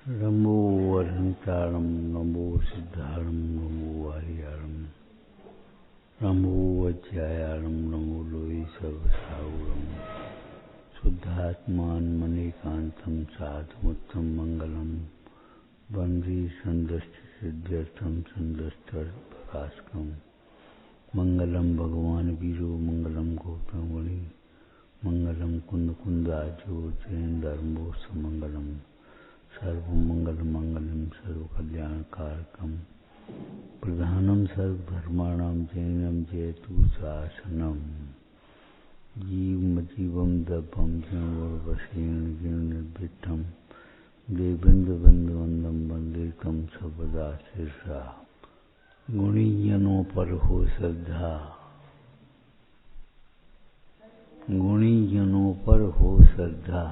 नमो अरहंतारं नमो सिद्धारं नमो आर्यारं नमो अज्ञायारं नमो लोई सर्वसाहुरं शुद्धात्मान मणिकांतं साधुमुत्तम मंगलम वंदे संदष्ट सिद्ध्यर्थम संदष्टर प्रकाशकम मंगलम भगवान वीरो मंगलम गौतमणि मंगलम कुंद कुंदाजो जैन धर्मो समंगलम सर्वमंगल मंगलम सर्वकल्याणकारकम प्रधानम सर्वधर्माणां जैनम जयतु शासनम जीवम दभम जनवशेन निर्भिटम देवेन्द्र बंदवंदम वंदे तम सर्वदा शीर्षा गुणीजनों पर हो श्रद्धा, गुणीजनों पर हो श्रद्धा।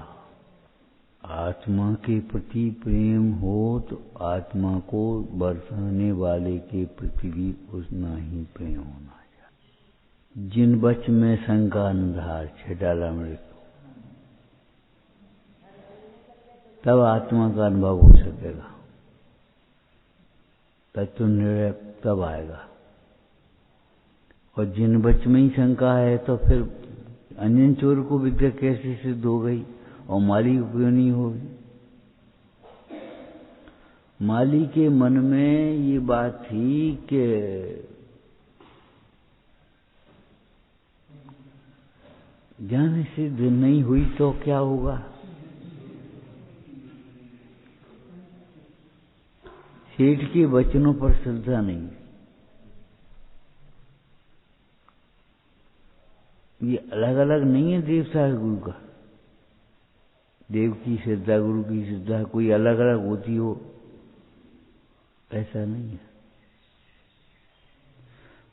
आत्मा के प्रति प्रेम हो तो आत्मा को बरसाने वाले के प्रति भी उतना ही प्रेम होना चाहिए। जिन बच में शंका अंधार छेडाला मृत, तब आत्मा का अनुभव हो सकेगा, तत्व निर्णय तब आएगा। और जिन बच में ही शंका है तो फिर अंजन चोर को विद्या कैसे सिद्ध हो गई और माली को क्यों नहीं होगी? माली के मन में ये बात थी कि ज्ञान सिद्ध नहीं हुई तो क्या होगा? सेठ के वचनों पर श्रद्धा नहीं। ये अलग अलग नहीं है देवता गुरु का। देव की श्रद्धा गुरु की श्रद्धा कोई अलग अलग होती हो, ऐसा नहीं है।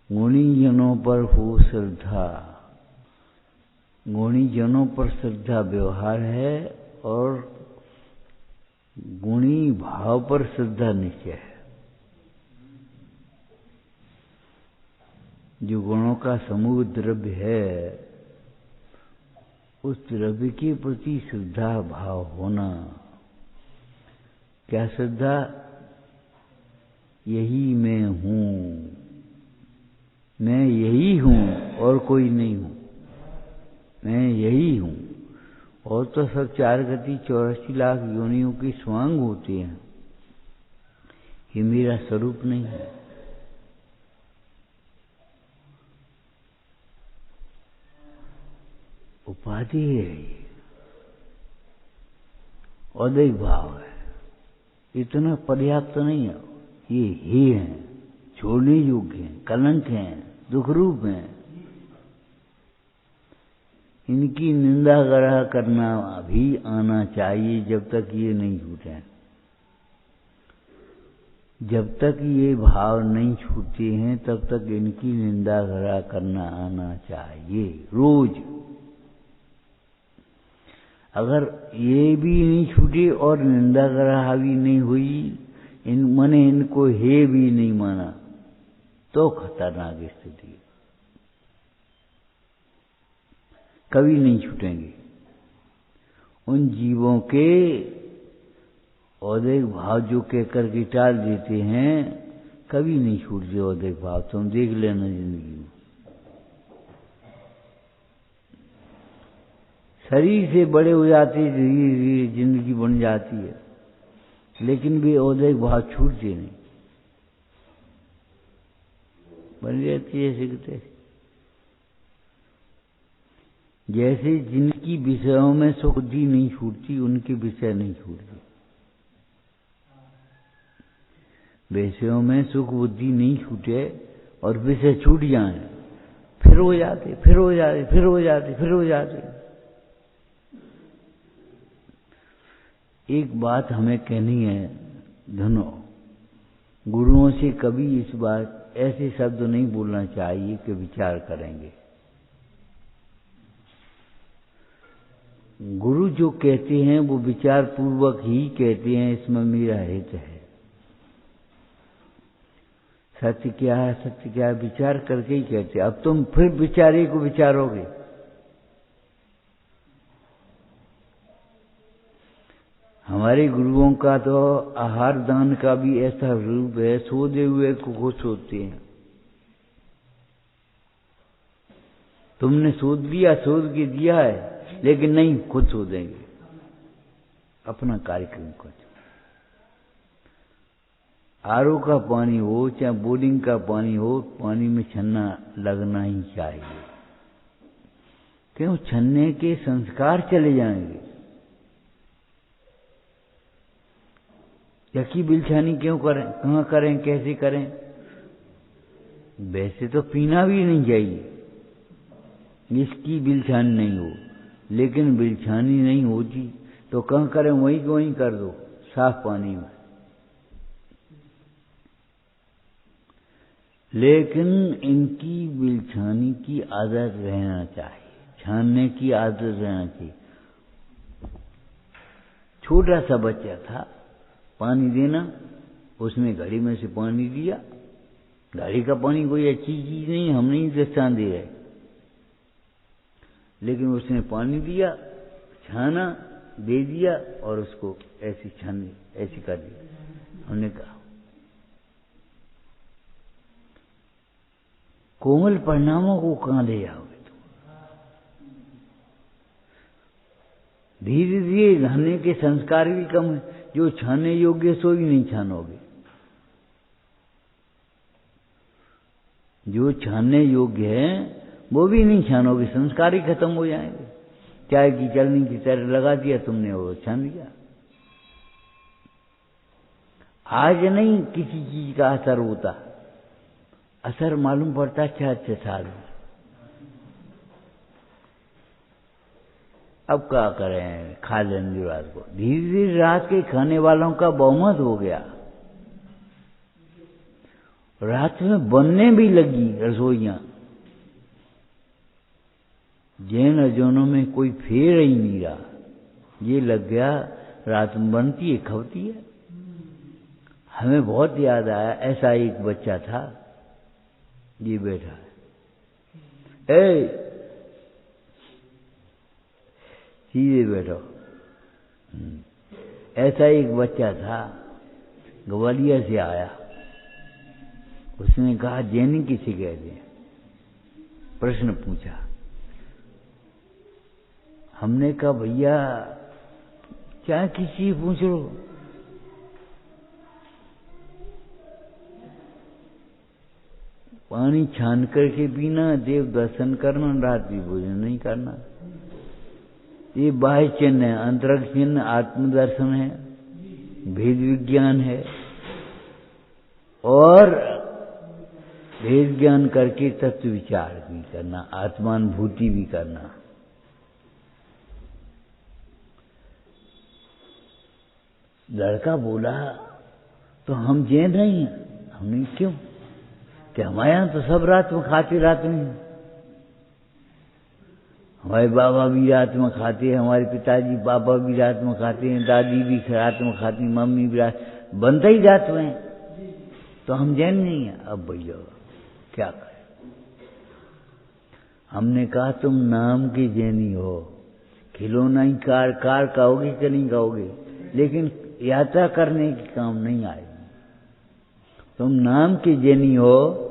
गुणी जनों पर हो श्रद्धा, गुणी जनों पर श्रद्धा व्यवहार है और गुणी भाव पर श्रद्धा निश्चय है। जो गुणों का समूह द्रव्य है, उस द्रव्य के प्रति श्रद्धा भाव होना। क्या श्रद्धा? यही मैं हूं, मैं यही हूं और कोई नहीं हूं, मैं यही हूं। और तो सब 4 गति 84 लाख योनियों की स्वांग होती हैं। ये मेरा स्वरूप नहीं है। उपाधि है, ये औदैहिक भाव है, इतना पर्याप्त नहीं है। ये ही है, छोड़ने योग्य हैं, कलंक हैं, दुख रूप हैं। इनकी निंदा ग्रह करना भी आना चाहिए जब तक ये नहीं छूटे। जब तक ये भाव नहीं छूटे हैं तब तक इनकी निंदा ग्रह करना आना चाहिए रोज। अगर ये भी नहीं छूटे और निंदा ग्रह भी नहीं हुई, मैंने इनको हे भी नहीं माना, तो खतरनाक स्थिति है। कभी नहीं छूटेंगे। उन जीवों के औदैहिक भाव जो कहकर के टाल देते हैं, कभी नहीं छूटते औदैहिक भाव। तुम देख लेना जिंदगी में। शरीर से बड़े हो जाते, धीरे धीरे जिंदगी बन जाती है, लेकिन वे औदैहिक भाव छूटते नहीं, बन जाती है ऐसे कहते। जैसे जिनकी विषयों में सुख बुद्धि नहीं छूटती, उनके विषय नहीं छूटते। विषयों में सुख बुद्धि नहीं छूटे और विषय छूट जाए, फिर हो जाते, फिर हो जाते, फिर हो जाते, फिर हो जाते। एक बात हमें कहनी है धनो, गुरुओं से कभी इस बात ऐसे शब्द नहीं बोलना चाहिए कि विचार करेंगे। गुरु जो कहते हैं वो विचार पूर्वक ही कहते हैं, इसमें मेरा हित है। सत्य क्या है, सत्य क्या है, विचार करके ही कहते हैं। अब तुम फिर विचारे को विचारोगे। हमारे गुरुओं का तो आहार दान का भी ऐसा रूप है, सोते हुए को खुश होते हैं। तुमने सोच लिया, सोच के दिया है, लेकिन नहीं, खुद सो देंगे, अपना कार्यक्रम कर। आरओ का पानी हो चाहे बोरिंग का पानी हो, पानी में छन्ना लगना ही चाहिए, क्यों? छन्ने के संस्कार चले जाएंगे। यकी बिलछानी क्यों करें? कहाँ करें? कैसे करें? वैसे तो पीना भी नहीं चाहिए, इसकी बिलछानी नहीं हो, लेकिन बिलछानी नहीं होती तो कहाँ करें? वहीं को वहीं कर दो, साफ पानी में। लेकिन इनकी बिलछानी की आदत रहना चाहिए, छानने की आदत रहना चाहिए। छोटा सा बच्चा था, पानी देना, उसने घड़ी में से पानी दिया। घड़ी का पानी कोई अच्छी चीज नहीं, हम नहीं दस्तान दे रहे, लेकिन उसने पानी दिया, छाना, दे दिया और उसको ऐसी छानी, ऐसी कर दी। हमने कहा कोमल परिणामों को कहाँ ले जाओगे तुम? धीरे धीरे रहने के संस्कार भी कम है, जो छाने योग्य सो ही नहीं छानोगे, जो छानने योग्य है वो भी नहीं छानोगे, संस्कार ही खत्म हो जाएंगे। चाय की चलनी की तरह लगा दिया तुमने, वो छान दिया। आज नहीं किसी चीज का असर होता, असर मालूम पड़ता 6 साल में। अब क्या करें? खा लेंगे रात को। धीरे धीरे रात के खाने वालों का बहुमत हो गया, रात में बनने भी लगी रसोइयां। जैन अजोनों में कोई फेर ही नहीं रहा, ये लग गया रात में बनती है, खपती है। हमें बहुत याद आया, ऐसा एक बच्चा था, ये बैठा है, सीधे बैठो। ऐसा एक बच्चा था, ग्वालियर से आया, उसने कहा जैनी किसे कहते हैं? प्रश्न पूछा। हमने कहा भैया चाहे किसी पूछ लो, पानी छान करके पीना, देव दर्शन करना, रात्रि भोजन नहीं करना, ये बाह्य चिन्ह है। अंतरंग चिन्ह आत्मदर्शन है, भेद विज्ञान है, और भेद ज्ञान करके तत्व विचार भी करना, आत्मानुभूति भी करना। लड़का बोला तो हम जैन नहीं हैं। हमने क्यों? कि हमारे यहाँ तो सब रात में खाते, रात में हमारे बाबा भी रात में खाते हैं, हमारे पिताजी पापा भी रात में खाते हैं, दादी भी रात में खाती, मम्मी भी रात, बनता ही रात में, तो हम जैन नहीं हैं। अब भैया क्या करें? हमने कहा तुम नाम के जैनी हो, खिलौना ही कार कहोगे कि नहीं कहोगे, लेकिन यात्रा करने के काम नहीं आएगी। तुम नाम के जैनी हो,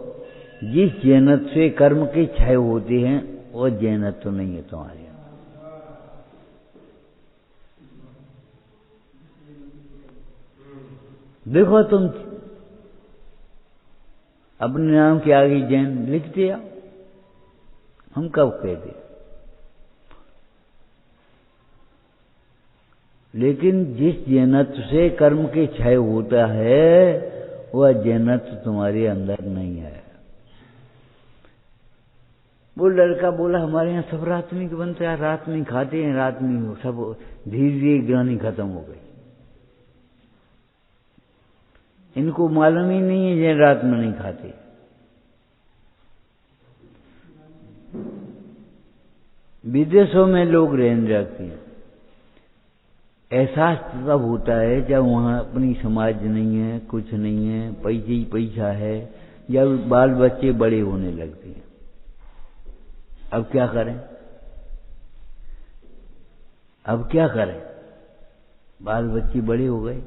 जिस जैनत्व से कर्म के क्षय होते हैं वो जैनत्व तो नहीं है तुम्हारे। देखो तुम अपने नाम के आगे जैन लिखते आओ, हम कब कहते? लेकिन जिस जैनत्व से कर्म के क्षय होता है वह जैनत्व तुम्हारे अंदर नहीं है। वो लड़का बोला हमारे यहाँ सब रात में बनता है, रात में खाते हैं, रात में सब। धीरे धीरे ग्रहणी खत्म हो गई, इनको मालूम ही नहीं है जैन रात में नहीं खाते। विदेशों में लोग रहने लगते हैं, एहसास तब होता है जब वहाँ अपनी समाज नहीं है, कुछ नहीं है, पैसे ही पैसा है, जब बाल बच्चे बड़े होने लगते हैं। अब क्या करें? अब क्या करें? बाल बच्चे बड़े हो गए,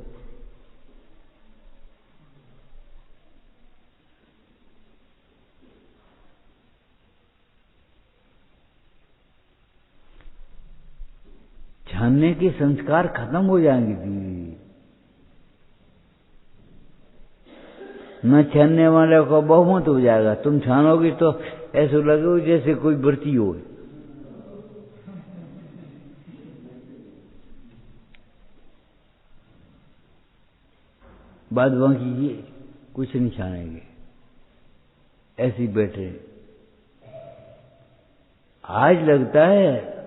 छानने के संस्कार खत्म हो जाएंगे धीरे। न छानने वाले को बहुमत हो जाएगा। तुम छानोगे तो ऐसा लगेगा जैसे कोई व्रती हो। बाद बाकी ये कुछ नहीं छानेंगे, ऐसे ही बैठे। आज लगता है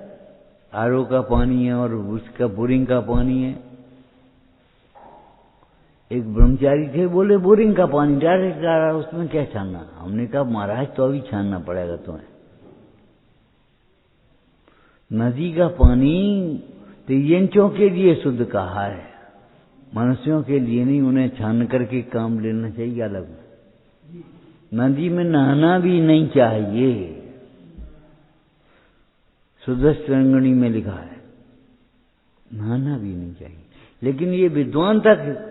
आरओ का पानी है और उसका बोरिंग का पानी है। एक ब्रह्मचारी थे, बोले बोरिंग का पानी डायरेक्ट आ रहा, उसमें क्या छानना। हमने कहा महाराज तो अभी छानना पड़ेगा तुम्हें। नदी का पानी तिर्यंचों के लिए शुद्ध कहा है, मनुष्यों के लिए नहीं। उन्हें छान करके काम लेना चाहिए अलग। नदी में नहाना भी नहीं चाहिए, सुदर्शनगणी में लिखा है नहाना भी नहीं चाहिए। लेकिन ये विद्वान तक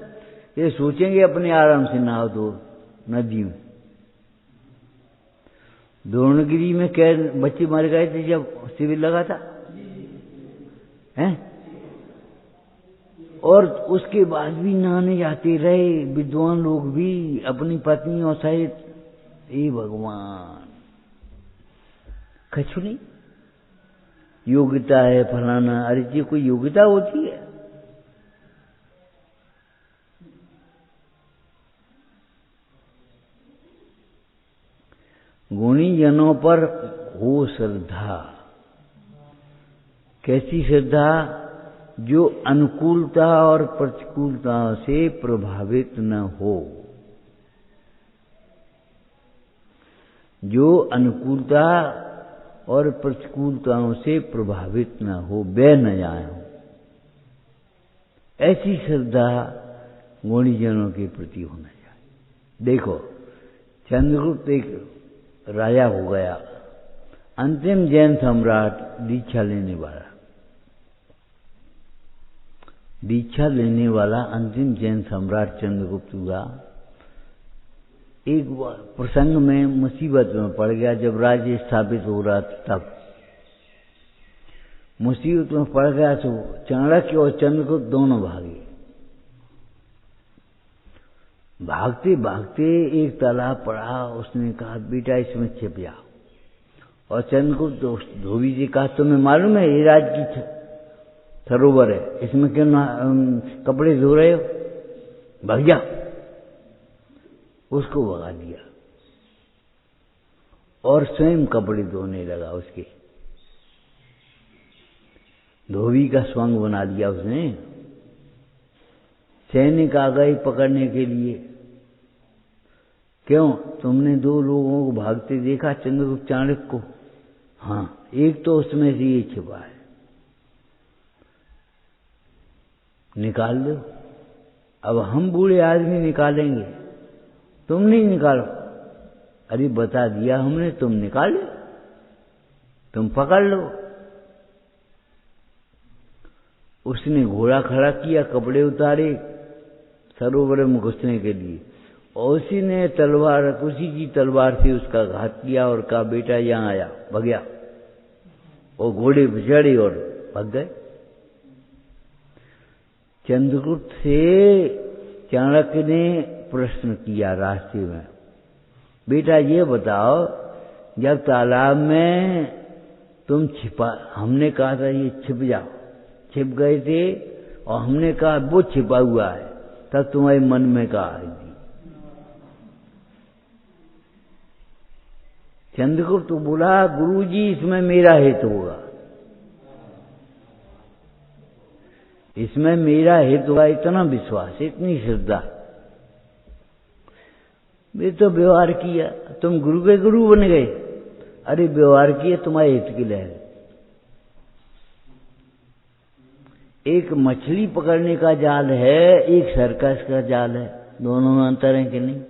ये सोचेंगे अपने आराम से नहा दो नदी में। द्रोणगिरी में क्या बच्चे मर गए थे जब शिविर लगा था, हैं? और उसके बाद भी नहाने जाते रहे विद्वान लोग भी अपनी पत्नियों सहित। हे भगवान, कछु नहीं, योग्यता है फलाना। अरे जी कोई योग्यता होती है? गुणी जनों पर हो श्रद्धा। कैसी श्रद्धा? जो अनुकूलता और प्रतिकूलता से प्रभावित न हो। जो अनुकूलता और प्रतिकूलताओं से प्रभावित न हो, बह न जाए। ऐसी श्रद्धा गुणीजनों के प्रति होना चाहिए। देखो, चंद्रगुप्त एक राजा हो गया, अंतिम जैन सम्राट, दीक्षा लेने वाला। दीक्षा लेने वाला अंतिम जैन सम्राट चंद्रगुप्त हुआ। एक प्रसंग में मुसीबत में पड़ गया, जब राज्य स्थापित हो रहा था तब मुसीबत में पड़ गया। तो चाणक्य और चंद्रगुप्त दोनों भागे। भागते भागते एक तालाब पड़ा, उसने कहा बेटा इसमें छिप जाओ। और चंद्रगुप्त धोबी जी कहा तुम्हें मालूम है ये राज की सरोवर है, इसमें क्यों कपड़े धो रहे हो, भाग जा। उसको भगा दिया और स्वयं कपड़े धोने लगा। उसके धोबी का स्वांग बना दिया उसने। सैनिक आ गए पकड़ने के लिए। क्यों? तुमने दो लोगों को भागते देखा, चंद्रगुप्त चाणक्य को। हाँ, एक तो उसमें से ये छिपा है, निकाल दो। अब हम बूढ़े आदमी निकालेंगे, तुम नहीं निकालो। अरे बता दिया हमने, तुम निकालो, तुम पकड़ लो। उसने घोड़ा खड़ा किया, कपड़े उतारे सरोवर में घुसने के लिए, और उसी ने तलवार, उसी की तलवार से उसका घात किया और कहा बेटा यहां आया, भाग गया। और घोड़े पे चढ़े और भाग गए। चंद्रगुप्त से चाणक्य ने प्रश्न किया रास्ते में, बेटा ये बताओ जब तालाब में तुम छिपा, हमने कहा था ये छिप जाओ, छिप गए थे और हमने कहा वो छिपा हुआ है, तब तुम्हारे मन में कहा आई। चंद्रगुप्त तो बोला गुरुजी इसमें मेरा हित होगा, इसमें मेरा हित होगा। इतना विश्वास, इतनी श्रद्धा। वे तो व्यवहार किया, तुम गुरु के गुरु बन गए। अरे व्यवहार किया तुम्हारे हित के लिए। एक मछली पकड़ने का जाल है, एक सर्कस का जाल है, दोनों में अंतर है कि नहीं?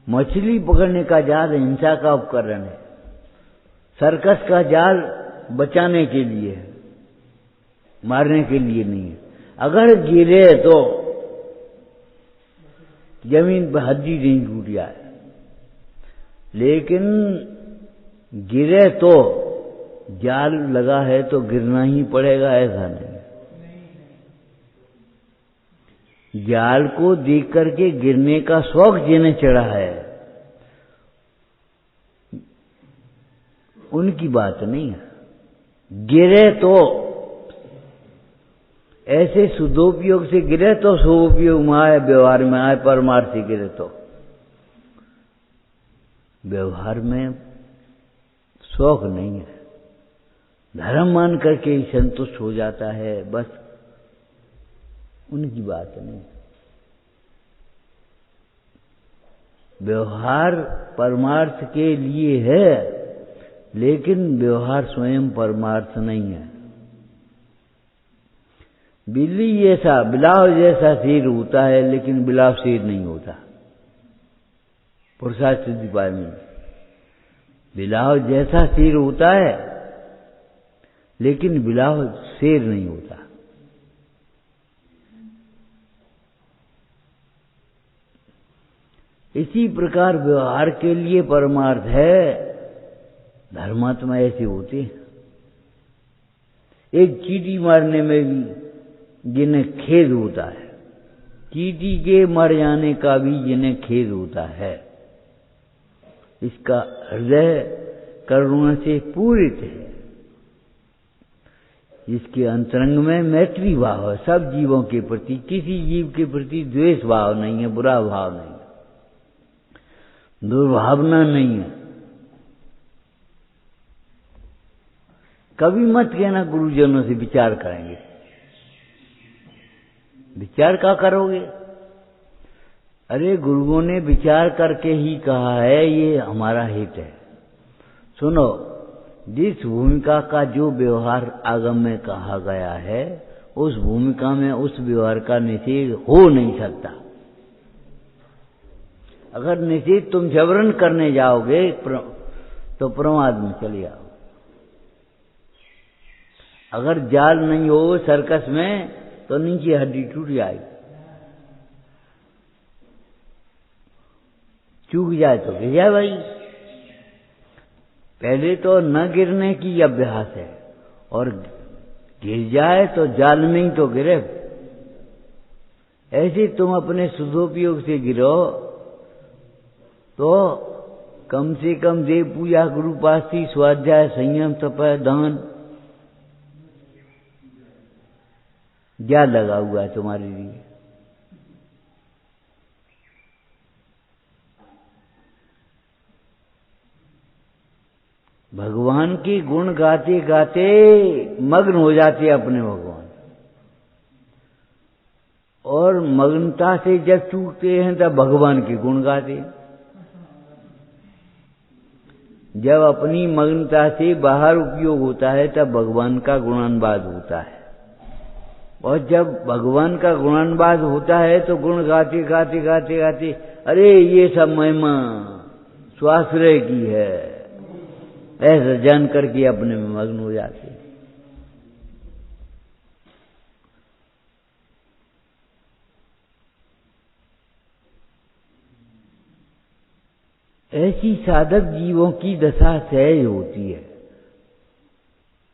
मछली पकड़ने का जाल हिंसा का उपकरण है, सर्कस का जाल बचाने के लिए है। मारने के लिए नहीं है। अगर गिरे तो जमीन पर हड्डी नहीं टूट जाए, लेकिन गिरे तो जाल लगा है तो गिरना ही पड़ेगा, ऐसा नहीं। जाल को देख करके गिरने का शौक जिन्हें चढ़ा है, उनकी बात नहीं है। गिरे तो ऐसे शुद्धोपयोग से गिरे तो शुभोपयोग में आए, व्यवहार में आए। परमार्थ से गिरे तो व्यवहार में शौक नहीं है, धर्म मान करके ही संतुष्ट हो जाता है, बस। उनकी बात नहीं। व्यवहार परमार्थ के लिए है, लेकिन व्यवहार स्वयं परमार्थ नहीं है। बिल्ली जैसा, बिलाव जैसा सिर होता है, लेकिन बिलाव सिर नहीं होता। पुरुषार्थ सिद्धि पाए में बिलाव जैसा सिर होता है, लेकिन बिलाव शेर नहीं होता। इसी प्रकार व्यवहार के लिए परमार्थ है, धर्मात्मा ऐसे होते हैं। एक चींटी मारने में भी जिन्हें खेद होता है, चींटी के मर जाने का भी जिन्हें खेद होता है, इसका हृदय करुणा से पूरित है। इसके अंतरंग में मैत्री भाव है सब जीवों के प्रति, किसी जीव के प्रति द्वेष भाव नहीं है, बुरा भाव नहीं है, दुर्भावना नहीं है। कभी मत कहना गुरुजनों से विचार करेंगे। विचार क्या करोगे? अरे गुरुओं ने विचार करके ही कहा है, ये हमारा हित है। सुनो, जिस भूमिका का जो व्यवहार आगम में कहा गया है, उस भूमिका में उस व्यवहार का निषेध हो नहीं सकता। अगर निषेध तुम जबरन करने जाओगे तो प्रमाद में चले जाओ। अगर जाल नहीं हो सर्कस में तो नीचे हड्डी टूट जाएगी, चूक जाए तो गिर जाए भाई। पहले तो न गिरने की अभ्यास है, और गिर जाए तो जाल में ही तो गिरे। ऐसे तुम अपने शुद्धोपयोग से गिरो तो कम से कम देव पूजा, गुरुपास्ती, स्वाध्याय, संयम, तप, दान क्या लगा हुआ है तुम्हारे लिए? भगवान के गुण गाते गाते मग्न हो जाते अपने भगवान, और मग्नता से जब चूकते हैं तब भगवान के गुण गाते हैं। जब अपनी मग्नता से बाहर उपयोग होता है तब भगवान का गुणानुवाद होता है, और जब भगवान का गुणानुवाद होता है तो गुण गाते गाते गाते गाते अरे ये सब महिमा स्वाश्रय की है, ऐसा जान करके अपने में मग्न हो जाते हैं। ऐसी साधक जीवों की दशा सहज होती है।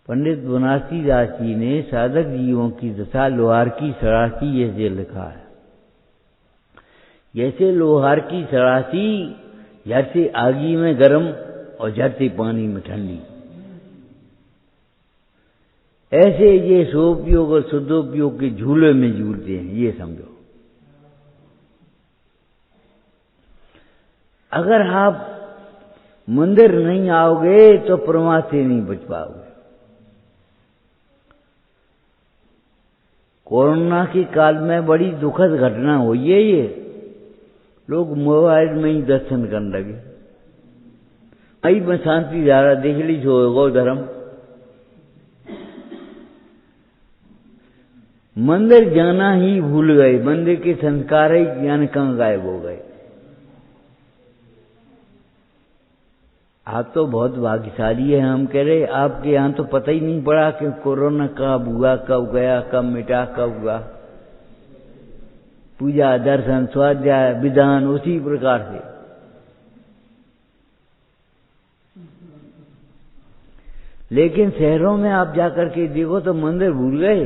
पंडित बनारसी दास जी ने साधक जीवों की दशा लोहार की सरासी जैसे लिखा है। जैसे लोहार की सरासी झट से आगी में गर्म और झट से पानी में ठंडी, ऐसे ये सोपयोग और शुद्धोपयोग के झूले में झूलते हैं, ये समझो। अगर आप मंदिर नहीं आओगे तो प्रमाद से नहीं बच पाओगे। कोरोना के काल में बड़ी दुखद घटना हुई है ये। लोग मोबाइल में ही दर्शन करने लगे। आई में शांति धारा देख ली जो गौ धर्म, मंदिर जाना ही भूल गए, मंदिर के संस्कार ही ज्ञान कहाँ गायब हो गए। आप तो बहुत भाग्यशाली हैं। हम कह रहे आपके यहाँ तो पता ही नहीं पड़ा कि कोरोना कब हुआ, कब गया, कब मिटा, कब हुआ। पूजा, दर्शन, स्वाध्याय, विधान उसी प्रकार से। लेकिन शहरों में आप जाकर के देखो तो मंदिर भूल गए।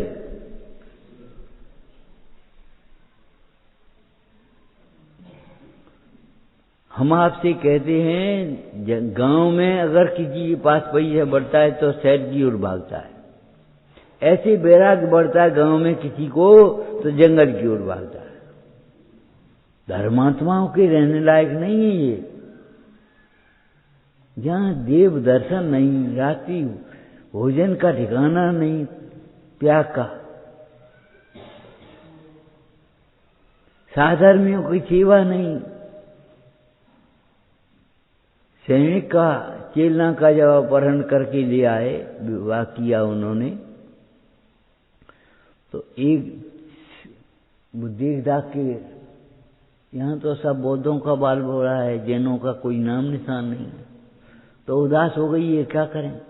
हम आपसे कहते हैं गांव में अगर किसी के पास पैसा बढ़ता है तो शहर की ओर भागता है, ऐसे बैराग बढ़ता है गांव में किसी को तो जंगल की ओर भागता है। धर्मात्माओं के रहने लायक नहीं है ये। जहां देव दर्शन नहीं, रात्रि भोजन का ठिकाना नहीं, त्याग का, साधर्मियों की सेवा नहीं। सैनिक का, चेलना का जब अपहरण करके ले आए, विवाह किया उन्होंने, तो एक देख दाख के, यहाँ तो सब बौद्धों का बाल बोला है, जैनों का कोई नाम निशान नहीं है। तो उदास हो गई, ये क्या करें।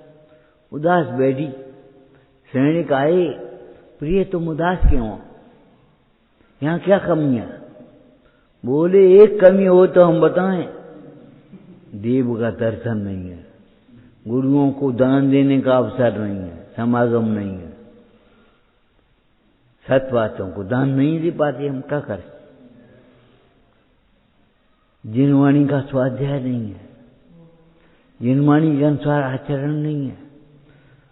उदास बैठी। सैनिक आए, प्रिय तुम उदास क्यों हो, यहाँ क्या कमियां। बोले एक कमी हो तो हम बताएं, देव का दर्शन नहीं है, गुरुओं को दान देने का अवसर नहीं है, समागम नहीं है, सत बातों को दान नहीं दे पाते, हम क्या करें। जिनवाणी का स्वाध्याय नहीं है, जिनवाणी के अनुसार आचरण नहीं है।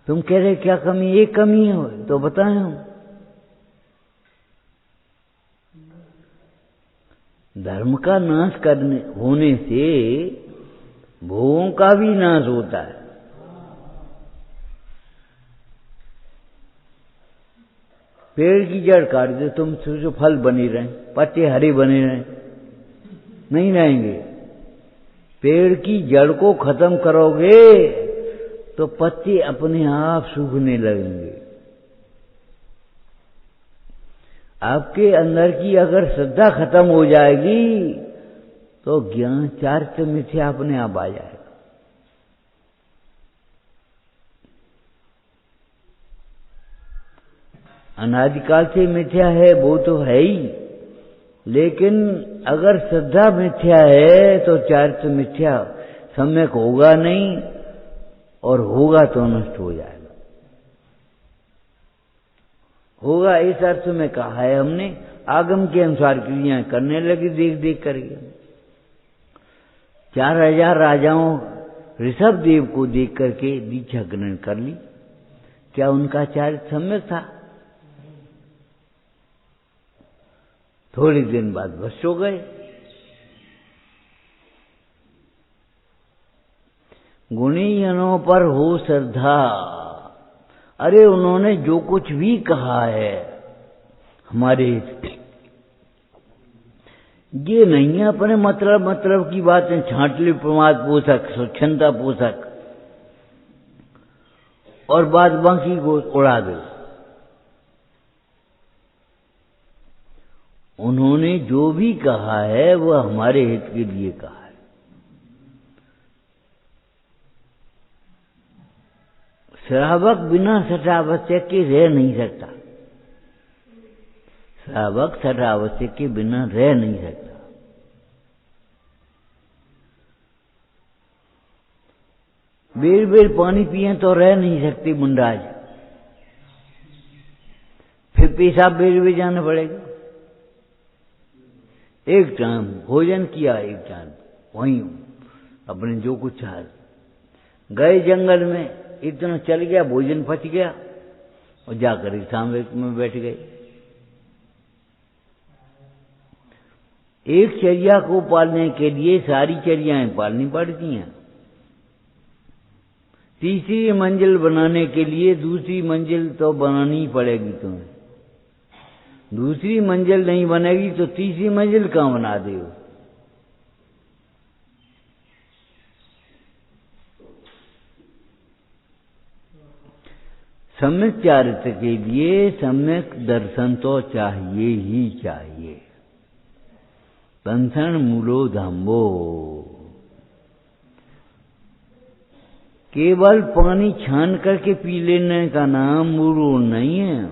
तुम कह रहे क्या कमी, एक कमी है तो बताएं हम। धर्म का नाश करने होने से भोगों का भी नाश होता है। पेड़ की जड़ काट दे तुम, सोचो फल बने रहें, पत्ते हरे बने रहें, नहीं रहेंगे। पेड़ की जड़ को खत्म करोगे तो पत्ते अपने आप सूखने लगेंगे। आपके अंदर की अगर श्रद्धा खत्म हो जाएगी तो ज्ञान चारित्र मिथ्या अपने आप आ जाएगा। अनादिकाल से मिथ्या है वो तो है ही, लेकिन अगर श्रद्धा मिथ्या है तो चारित्र मिथ्या सम्यक होगा नहीं, और होगा तो नष्ट हो जाएगा। होगा इस अर्थ में कहा है हमने, आगम के अनुसार क्रियाएं करने लगी देख देख करके। 4000 राजाओं ऋषभ देव को देख करके दीक्षा ग्रहण कर ली। क्या उनका चारित्र सम्यक था? थोड़े दिन बाद भ्रष्ट हो गए। गुणीजनों पर हो श्रद्धा। अरे उन्होंने जो कुछ भी कहा है हमारे, ये नहीं है अपने मतलब की बातें छांट ली, प्रमाद पोषक, स्वच्छंदता पोषक, और बाद बाकी को उड़ा दे। उन्होंने जो भी कहा है वह हमारे हित के लिए कहा है। श्रावक बिना सठावश्यक के रह नहीं सकता। श्रावक सठावश्यक के बिना रह नहीं सकता। बेर बेर पानी पिए तो रह नहीं सकते मुंडाज, फिर पेशाब बेर बेर जाना पड़ेगा। एक टाइम भोजन किया, एक टाइम वहीं अपने जो कुछ चाह गए जंगल में, इतना चल गया, भोजन पच गया और जाकर सामने में बैठ गए। एक चर्या को पालने के लिए सारी चर्याएं पालनी पड़ती हैं। तीसरी मंजिल बनाने के लिए दूसरी मंजिल तो बनानी ही पड़ेगी तुम्हें। दूसरी मंजिल नहीं बनेगी तो तीसरी मंजिल कहां बना दे। सम्यक चारित्र के लिए सम्यक दर्शन तो चाहिए ही चाहिए। बंधन मूलो धम्बो। केवल पानी छान करके पी लेने का नाम मूल नहीं है।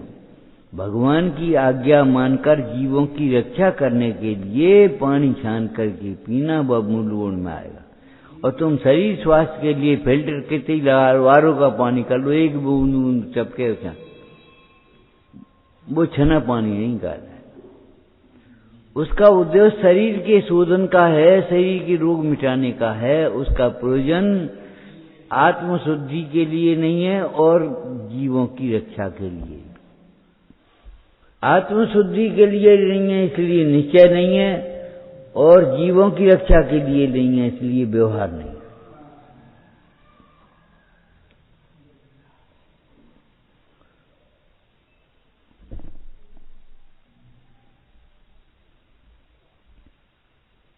भगवान की आज्ञा मानकर जीवों की रक्षा करने के लिए पानी छान करके पीना वह मूल में आएगा। और तुम शरीर स्वास्थ्य के लिए फिल्टर के तेल लगा का पानी कर लो, एक बूंद चपके वो छना पानी नहीं कर रहा है। उसका उद्देश्य शरीर के शोधन का है, शरीर के रोग मिटाने का है। उसका प्रयोजन आत्मशुद्धि के लिए नहीं है और जीवों की रक्षा के लिए। आत्मशुद्धि के लिए नहीं है इसलिए निश्चय नहीं है, और जीवों की रक्षा के लिए नहीं है इसलिए व्यवहार नहीं।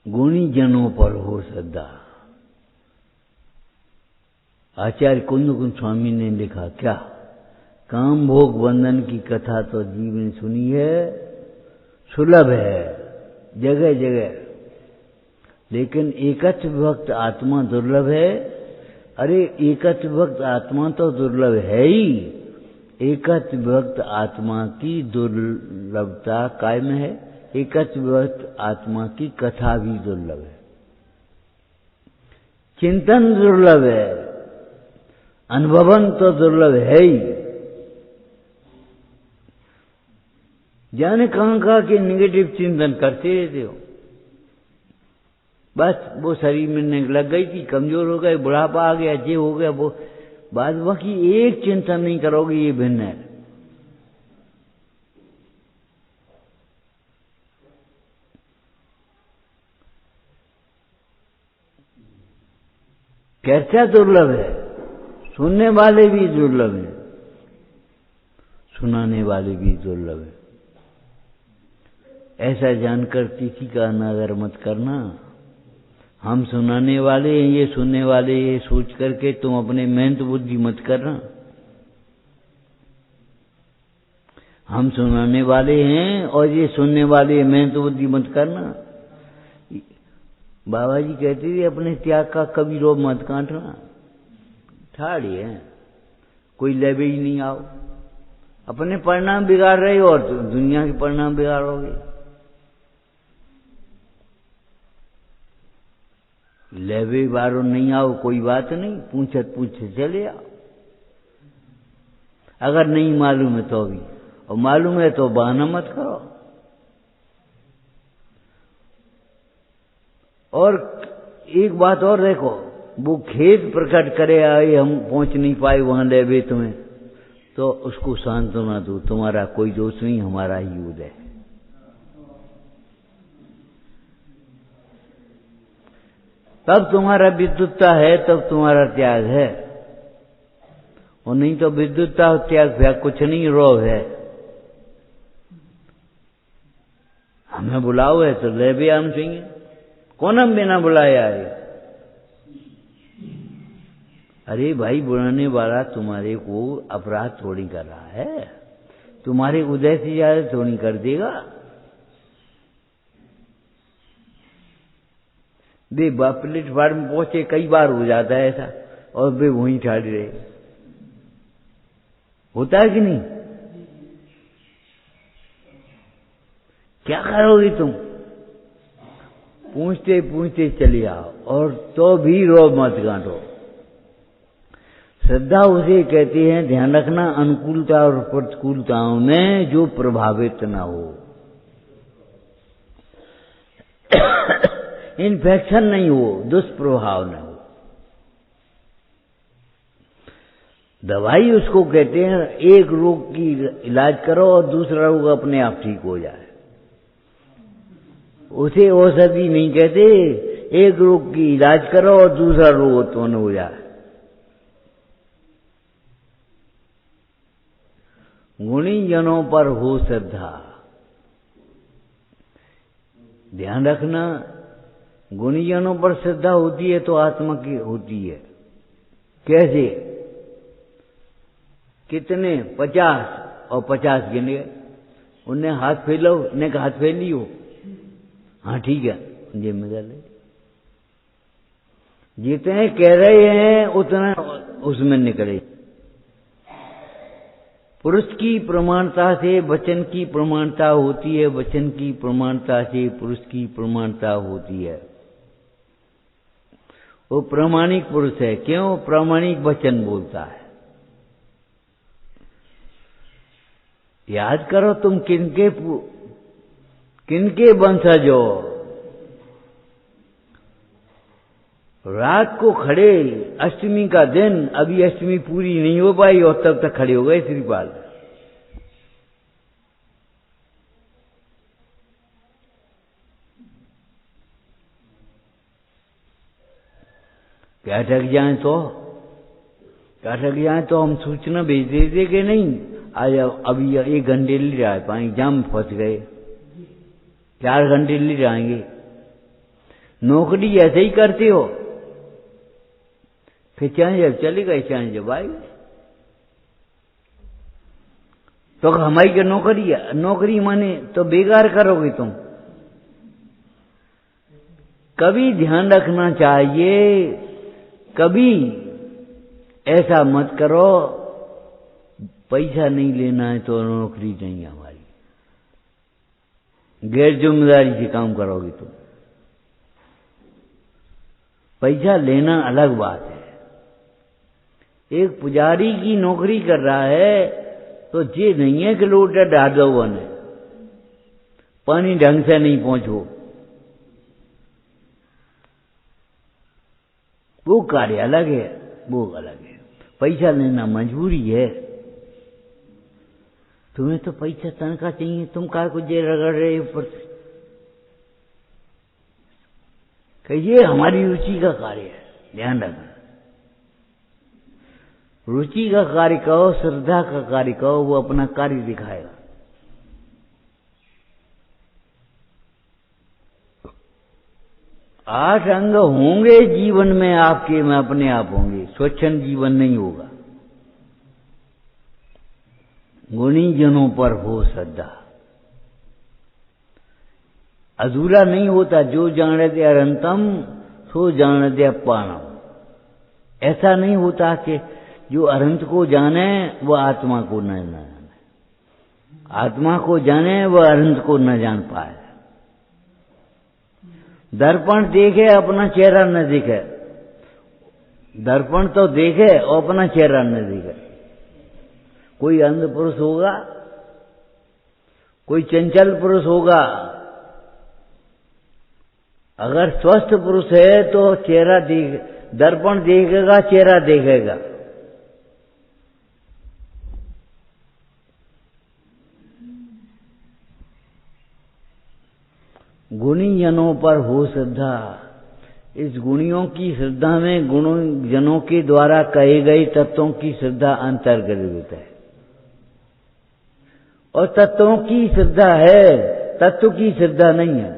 गुणी जनों पर हो श्रद्धा। आचार्य कुंद स्वामी ने लिखा क्या, काम भोग बंधन की कथा तो जीव ने सुनी है, सुलभ है जगह जगह, लेकिन एकत्व विभक्त आत्मा दुर्लभ है। अरे एकत्व विभक्त आत्मा तो दुर्लभ है ही, एकत्व विभक्त आत्मा की दुर्लभता कायम है। एकत्व विभक्त आत्मा की कथा भी दुर्लभ है, चिंतन दुर्लभ है, अनुभवन तो दुर्लभ है ही। जाने कहां के निगेटिव चिंतन करते रहते हो। बस वो शरीर में लग गई थी, कमजोर हो गए, बुढ़ापा आ गया, ये हो गया, वो बाद बाकी एक चिंतन नहीं करोगे, ये भिन्न है। कैसा दुर्लभ है, सुनने वाले भी दुर्लभ है, सुनाने वाले भी दुर्लभ है। ऐसा जानकर किसी का अनादर मत करना। हम सुनाने वाले हैं, ये सुनने वाले, ये सोच करके तुम अपने मेहनत बुद्धि मत करना। हम सुनाने वाले हैं और ये सुनने वाले मेहनत बुद्धि मत करना। बाबा जी कहते थे अपने त्याग का कभी रोब मत काटना। ठाड़ी है, कोई लेबे ही नहीं आओ। अपने परिणाम बिगाड़ रहे हो और दुनिया के परिणाम बिगाड़ोगे। लेबे बारो नहीं आओ कोई बात नहीं, पूछत पूछे चले आओ। अगर नहीं मालूम है तो भी, और मालूम है तो बहाना मत करो। और एक बात और देखो, वो खेद प्रकट करे आए हम पहुंच नहीं पाए वहां लेबे तुम्हें, तो उसको सांत्वना दो, तुम्हारा कोई दोष नहीं, हमारा ही उदय है। तब तुम्हारा विद्युतता है, तब तुम्हारा त्याग है। और नहीं तो विद्युतता और त्याग कुछ नहीं, रोग है। हमें बुलाओ है तो ले भी आम चाहिए, कौन हम बिना बुलाए आए। अरे भाई, बुलाने वाला तुम्हारे को अपराध थोड़ी कर रहा है, तुम्हारे उदय से ज्यादा थोड़ी कर देगा। वे प्लेटफार्म में पहुंचे, कई बार हो जाता है ऐसा, और वे वहीं ठाड़ रहे। होता है कि नहीं? क्या करोगे तुम? पूछते पूछते चले आओ, और तो भी रोब मत गांठो। श्रद्धा उसे कहते हैं, ध्यान रखना, अनुकूलता और प्रतिकूलताओं में जो प्रभावित ना हो। इन्फेक्शन नहीं हो, दुष्प्रभाव न हो। दवाई उसको कहते हैं, एक रोग की इलाज करो और दूसरा रोग अपने आप ठीक हो जाए। उसे औषधि नहीं कहते, एक रोग की इलाज करो और दूसरा रोग उत्पन्न हो जाए। गुणी जनों पर हो श्रद्धा। ध्यान रखना, गुणीजनों पर श्रद्धा होती है तो आत्मा की होती है। कैसे? कितने? 50 और 50 गिन गए। उनने हाथ फैलो, ने हाथ फैल लियो, हाँ ठीक है, जेब में डाले। जितने कह रहे हैं उतना उसमें निकले। पुरुष की प्रमाणता से वचन की प्रमाणता होती है, वचन की प्रमाणता से पुरुष की प्रमाणता होती है। वो प्रामाणिक पुरुष है, क्यों? प्रामाणिक वचन बोलता है। याद करो तुम किनके वंशज हो। रात को खड़े, अष्टमी का दिन, अभी अष्टमी पूरी नहीं हो पाई और तब तक खड़े हो गए श्रीपाल। क्या अटक जाए तो हम सूचना भेज देते कि नहीं, आज अभी 1 घंटे ले रहा है, 5 एग्जाम फंस गए, 4 घंटे ले जाएंगे। नौकरी ऐसे ही करते हो, फिर चाहे जब चले गए चाहे जब आए। तो हमारी क्या नौकरी माने तो बेकार करोगे तुम। कभी ध्यान रखना चाहिए, कभी ऐसा मत करो पैसा नहीं लेना है तो नौकरी नहीं है हमारी, गैर जिम्मेदारी से काम करोगे तुम। पैसा लेना अलग बात है। एक पुजारी की नौकरी कर रहा है तो ये नहीं है कि लोटा डाल दो बने, पानी ढंग से नहीं पहुंचो, वो कार्य अलग है, वो अलग है। पैसा लेना मजबूरी है। तुम्हें तो पैसा तनख्वाह चाहिए, तुम काय को जे रगड़ रहे ऊपर से। कहिए हमारी रुचि का कार्य है, ध्यान रखना। रुचि का कार्य कहो, श्रद्धा का कार्य कहो, वो अपना कार्य दिखाएगा। आठ अंग होंगे जीवन में आपके, में अपने आप होंगे, स्वच्छंद जीवन नहीं होगा। गुणी जनों पर हो श्रद्धा, अधूरा नहीं होता। जो जानते अनंतम सो जानते अपानम। ऐसा नहीं होता कि जो अनंत को जाने वह आत्मा को न जाने, आत्मा को जाने वह अनंत को न जान पाए। दर्पण देखे अपना चेहरा न दिखे, दर्पण तो देखे और अपना चेहरा न दिखे। कोई अंध पुरुष होगा, कोई चंचल पुरुष होगा, अगर स्वस्थ पुरुष है तो चेहरा देख, दर्पण देखेगा, चेहरा देखेगा। गुणी जनों पर हो श्रद्धा। इस गुणियों की श्रद्धा में गुण जनों के द्वारा कहे गए तत्वों की श्रद्धा अंतर्गत है। और तत्वों की श्रद्धा है, तत्व की श्रद्धा नहीं है।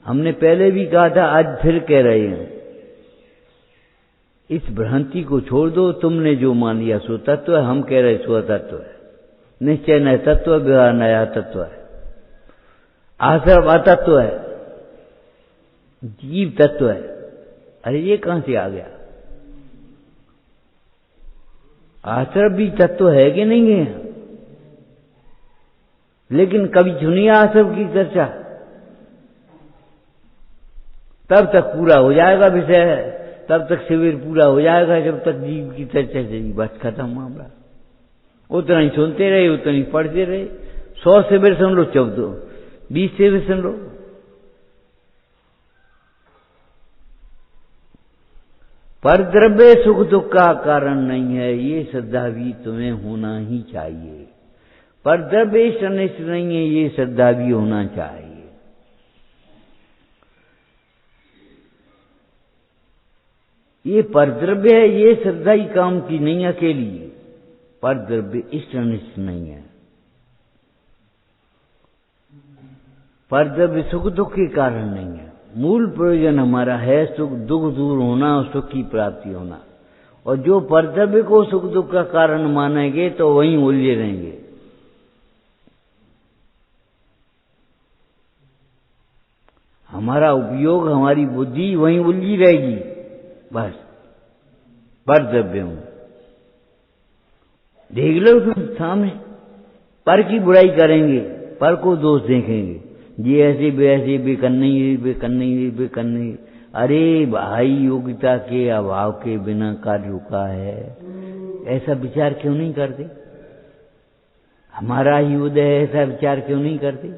हमने पहले भी कहा था, आज फिर कह रहे हैं, इस भ्रांति को छोड़ दो। तुमने जो मान लिया सो तत्व है, हम कह रहे सो तत्व है। निश्चय नया तत्व, व्यवहार नया तत्व है, आश्रम अतत्व है, जीव तत्व है। अरे ये कहां से आ गया? आश्रम भी तत्व है कि नहीं है? लेकिन कभी सुनिए आश्रम की चर्चा, तब तक पूरा हो जाएगा विषय, तब तक शिविर पूरा हो जाएगा जब तक जीव की चर्चा चली। बस खत्म मामला। उतना ही सुनते रहे, उतना ही पढ़ते रहे। 100 शिविर सुन लो, 20 शिविर सुन लो। पर द्रव्य सुख दुख का कारण नहीं है, ये श्रद्धा भी तुम्हें होना ही चाहिए। पर द्रव्य अनिष्ट नहीं है, ये श्रद्धा भी होना चाहिए। ये परद्रव्य है, ये श्रद्धा ही काम की नहीं अकेली। परद्रव्य इष्ट अनिष्ट नहीं है। परद्रव्य सुख दुख के कारण नहीं है। मूल प्रयोजन हमारा है सुख दुख दूर होना और सुख की प्राप्ति होना। और जो परद्रव्य को सुख दुख का कारण मानेंगे तो वहीं उलझे रहेंगे। हमारा उपयोग, हमारी बुद्धि वहीं उलझी रहेगी बस। परद्रव्यम। देख लो तुम सामने, पर की बुराई करेंगे, पर को दोष देखेंगे, ये ऐसे वैसे बेकन्नी। अरे भाई, योग्यता के अभाव के बिना कार्य रुका है, ऐसा विचार क्यों नहीं करते? हमारा ही उदय है, ऐसा विचार क्यों नहीं करते?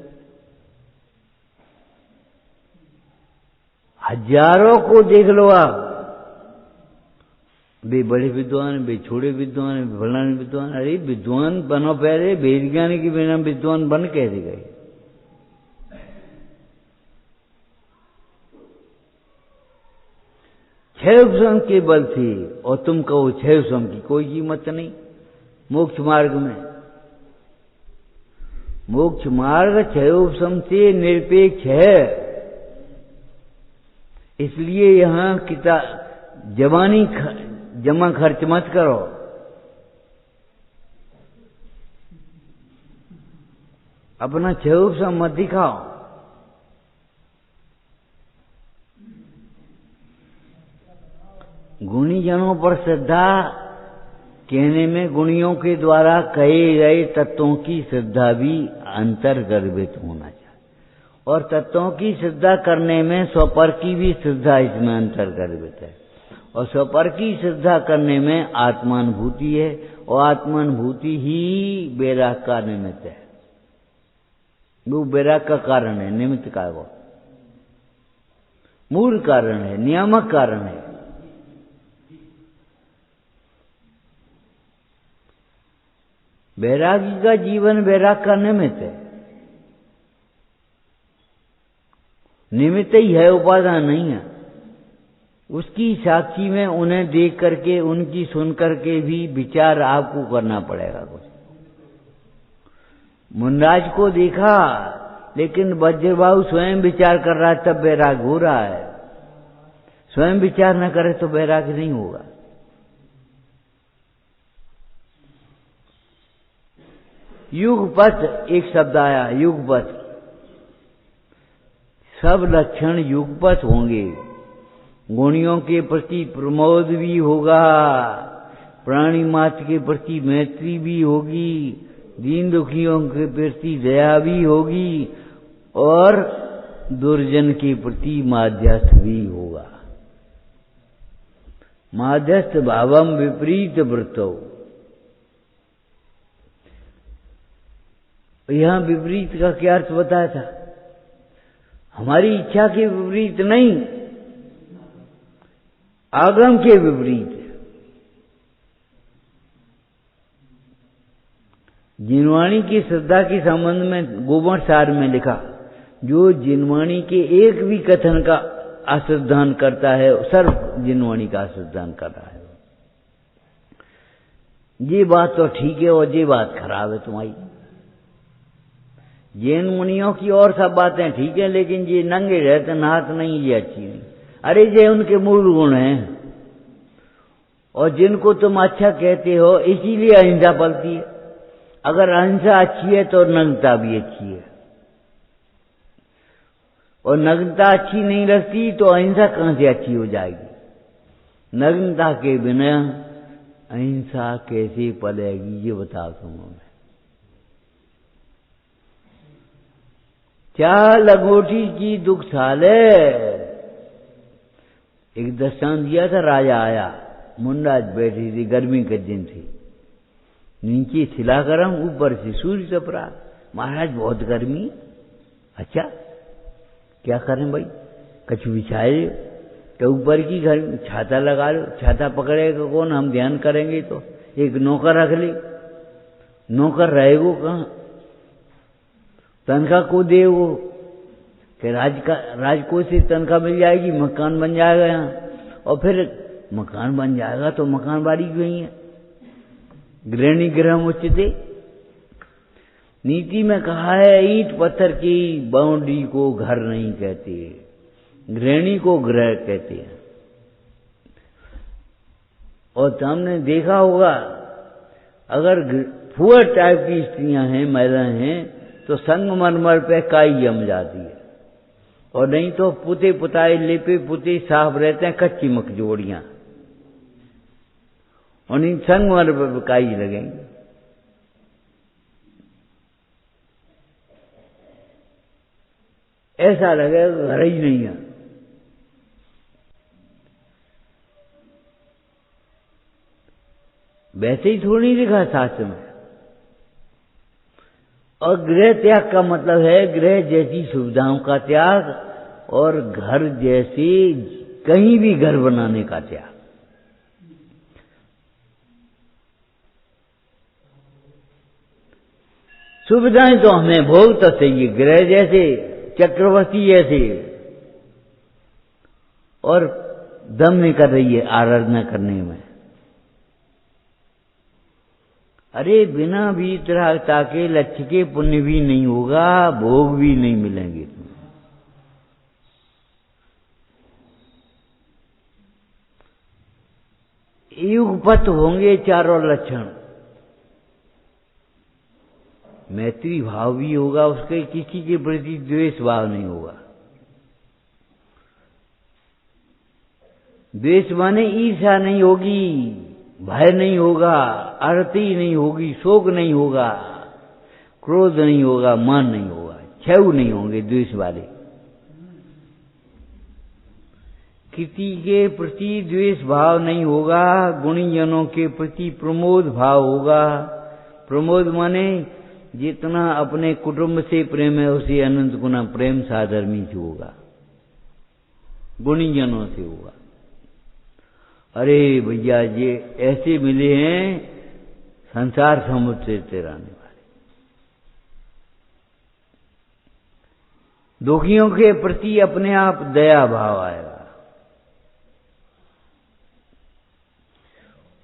हजारों को देख लो आप, वे बड़े विद्वान, वे छोटे विद्वान, वे फलाने विद्वान। अरे विद्वान बनो पहले, वेद ज्ञानी के बिना विद्वान बन कैसे गए? छह उपशम के बल से, और तुम कहो छह उपशम की कोई कीमत नहीं। मोक्ष मार्ग में, मोक्ष मार्ग छह उपशम से निरपेक्ष है। इसलिए यहां जवानी जमा खर्च मत करो। अपना छह उपशम मत दिखाओ। गुणी जनों पर श्रद्धा कहने में गुणियों के द्वारा कहे गए तत्वों की श्रद्धा भी अंतर्गर्भित होना चाहिए, और तत्वों की श्रद्धा करने में स्वपर की भी श्रद्धा इसमें अंतर्गर्भित है, और स्वपर की श्रद्धा करने में आत्मानुभूति है, और आत्मानुभूति ही वैराग का निमित्त है। वो वैराग का कारण है, निमित्त का वो मूल कारण है, नियामक कारण है। वैरागी का जीवन वैराग का निमित्त है, निमित्त ही है, उपादान नहीं है। उसकी साक्षी में उन्हें देख करके, उनकी सुन करके भी विचार आपको करना पड़ेगा कुछ। मुनराज को देखा, लेकिन वज्रबाहु स्वयं विचार कर रहा है, तब वैराग हो रहा है। स्वयं विचार न करे तो वैराग नहीं होगा। युगपथ एक शब्द आया, युगपथ। सब लक्षण युगपथ होंगे। गुणियों के प्रति प्रमोद भी होगा, प्राणी मात्र के प्रति मैत्री भी होगी, दीन दुखियों के प्रति दया भी होगी, और दुर्जन के प्रति माध्यस्थ भी होगा। माध्यस्थ भावम विपरीत वृत्तो। यहां विपरीत का क्या अर्थ बताया था? हमारी इच्छा के विपरीत नहीं, आगम के विपरीत। जिनवाणी की श्रद्धा के संबंध में गोबर सार में लिखा, जो जिनवाणी के एक भी कथन का अश्रद्धान करता है, सर्व जिनवाणी का अश्रद्धान कर रहा है। ये बात तो ठीक है, और ये बात खराब है तुम्हारी। जैन मुनियों की और सब बातें ठीक है, लेकिन ये नंगे रहते नहात नहीं, ये अच्छी नहीं। अरे ये उनके मूल गुण हैं, और जिनको तुम अच्छा कहते हो, इसीलिए अहिंसा पलती है। अगर अहिंसा अच्छी है तो नग्नता भी अच्छी है, और नग्नता अच्छी नहीं लगती तो अहिंसा कहां से अच्छी हो जाएगी? नग्नता के बिना अहिंसा कैसे पलेगी, ये बताओ तुम हमें। क्या लगोटी की दुख साले। एक दृष्टांत दिया था, राजा आया, मुंडाज बैठी थी, गर्मी के दिन थी, नीचे सिला गरम, ऊपर से सूर्य तपरा। महाराज बहुत गर्मी। अच्छा क्या करें भाई, कछु बिछाए तो ऊपर की घर छाता लगा लो। छाता पकड़ेगा कौन, हम ध्यान करेंगे तो। एक नौकर रख ले, नौकर रहेगो कहाँ? तनख्वाह को दे वो कि राजकोष से तनख्वाह मिल जाएगी, मकान बन जाएगा यहाँ, और फिर मकान बन जाएगा तो मकान बाड़ी क्यों ही है? गृहिणी गृहम उच्यते। नीति में कहा है, ईंट पत्थर की बाउंड्री को घर नहीं कहते, गृहिणी को गृह कहते हैं। और हमने देखा होगा, अगर फुअर टाइप की स्त्रियां हैं, महिलाएं हैं, तो संगमरमर पे काई जम जाती है, और नहीं तो पुते पुताए लेपे पुते साफ रहते हैं, कच्ची मखजोड़ियां। और इन संगमर पर काई लगेंगे। ऐसा लगेगा घर ही नहीं है। वैसे ही थोड़ी नहीं लिखा शास्त्र में। और गृह त्याग का मतलब है गृह जैसी सुविधाओं का त्याग और घर जैसे कहीं भी घर बनाने का त्याग। सुविधाएं तो हमें भोग तो चाहिए, गृह जैसे, चक्रवर्ती जैसे, और दम नहीं कर रही है आराधना करने में। अरे बिना वीतरागता के लक्ष्य के पुण्य भी नहीं होगा, भोग भी नहीं मिलेंगे तुम्हें। युगपत होंगे चारों लक्षण। मैत्री भाव भी होगा, उसके किसी के प्रति द्वेष भाव नहीं होगा। द्वेष माने ईर्ष्या नहीं होगी, भय नहीं होगा, आरती नहीं होगी, शोक नहीं होगा, क्रोध नहीं होगा, मान नहीं होगा, क्षय नहीं होंगे द्वेष वाले। किसी के प्रति द्वेष भाव नहीं होगा, गुणीजनों के प्रति प्रमोद भाव होगा। प्रमोद माने जितना अपने कुटुंब से प्रेम है उसे अनंत गुना प्रेम साधर्मी से होगा, गुणीजनों से होगा। अरे भैया ये ऐसे मिले हैं संसार समुद्र से तैराने वाले। दुखियों के प्रति अपने आप दया भाव आएगा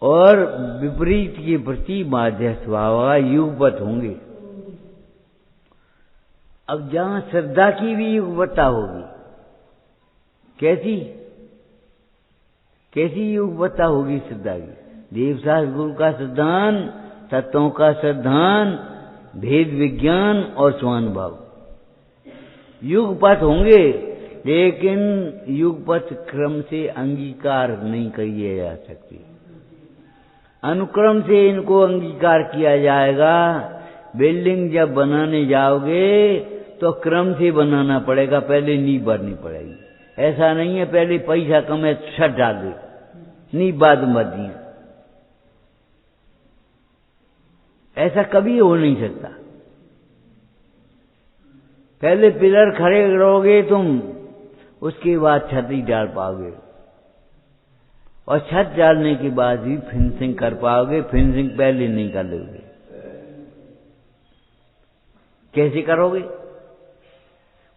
और विपरीत के प्रति माध्य स्वभाव आएगा, युगपत होंगे। अब जहां श्रद्धा की भी युगपत्ता होगी, कैसी कैसी युगपत्ता होगी श्रद्धा की? देवशास्त्र गुरु का सिद्धांत, तत्वों का सिद्धांत, भेद विज्ञान और स्वानुभाव, युगपथ होंगे। लेकिन युगपथ क्रम से अंगीकार नहीं किए जा सकते, अनुक्रम से इनको अंगीकार किया जाएगा। बिल्डिंग जब बनाने जाओगे तो क्रम से बनाना पड़ेगा, पहले नींव भरनी पड़ेगी। ऐसा नहीं है पहले पैसा कम है छत डाल दे, नींव बाद में भरनी है, ऐसा कभी हो नहीं सकता। पहले पिलर खड़े रहोगे तुम, उसके बाद छत ही डाल पाओगे, और छत डालने के बाद भी फिनिशिंग कर पाओगे। फिनिशिंग पहले नहीं कर लोगे, कैसे करोगे?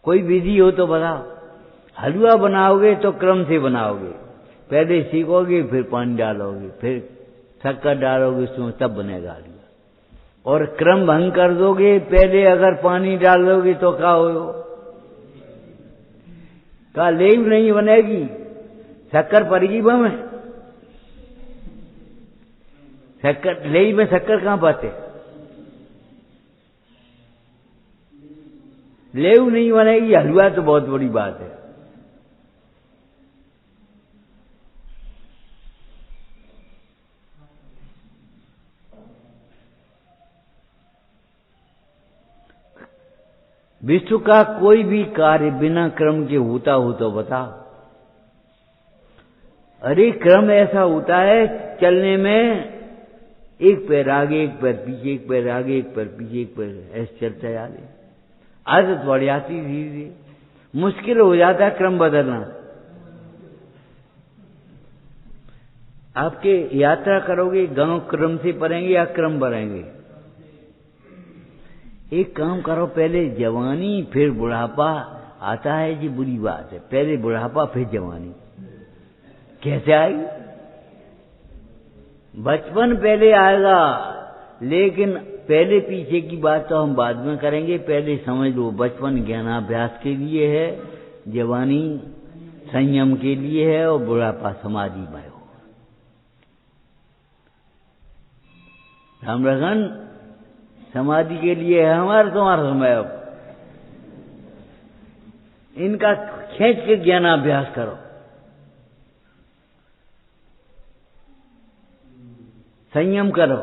कोई विधि हो तो बताओ। हलवा बनाओगे तो क्रम से बनाओगे, पहले सीखोगे, फिर पानी डालोगे, फिर शक्कर डालोगे उसमें, तब बनेगा हलवा। और क्रम भंग कर दोगे, पहले अगर पानी डाल दोगे तो क्या हो? क्या लेव नहीं बनेगी, शक्कर पड़ेगी बम। शक्कर लेव में शक्कर कहां पाते? लेव नहीं बनेगी, हलवा तो बहुत बड़ी बात है। विश्व का कोई भी कार्य बिना क्रम के होता हो तो बताओ। अरे क्रम ऐसा होता है चलने में, एक पैर आगे, एक पैर पीछे, एक पैर आगे, एक पैर पीछे, एक पैर, ऐसे चलता है आगे। आदत बढ़ जाती धीरे धीरे, मुश्किल हो जाता है क्रम बदलना। आपके यात्रा करोगे, गांव क्रम से पढ़ेंगे या क्रम बढ़ेंगे? एक काम करो, पहले जवानी फिर बुढ़ापा आता है, ये बुरी बात है। पहले बुढ़ापा फिर जवानी, कैसे आएगी? बचपन पहले आएगा, लेकिन पहले पीछे की बात तो हम बाद में करेंगे। पहले समझ लो, बचपन ज्ञानाभ्यास के लिए है, जवानी संयम के लिए है, और बुढ़ापा समाधि में हो। रामरगन समाधि के लिए है हमारा तुम्हारा समय। अब इनका खींच के ज्ञानाभ्यास करो। संयम करो।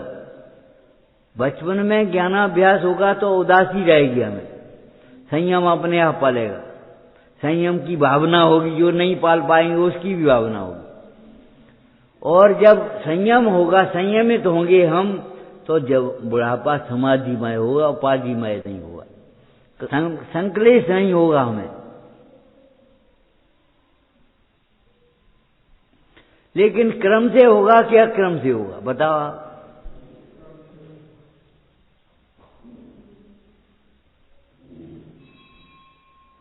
बचपन में ज्ञानाभ्यास होगा तो उदासी रहेगी हमें, संयम अपने आप पालेगा। संयम की भावना होगी, जो नहीं पाल पाएंगे उसकी भी भावना होगी। और जब संयम होगा, संयमित होंगे हम, तो जब बुढ़ापा समाधिमय होगा, उपाधिमय नहीं होगा, संक्लेश नहीं होगा हमें। लेकिन क्रम से होगा कि अक्रम से होगा, बताओ आप।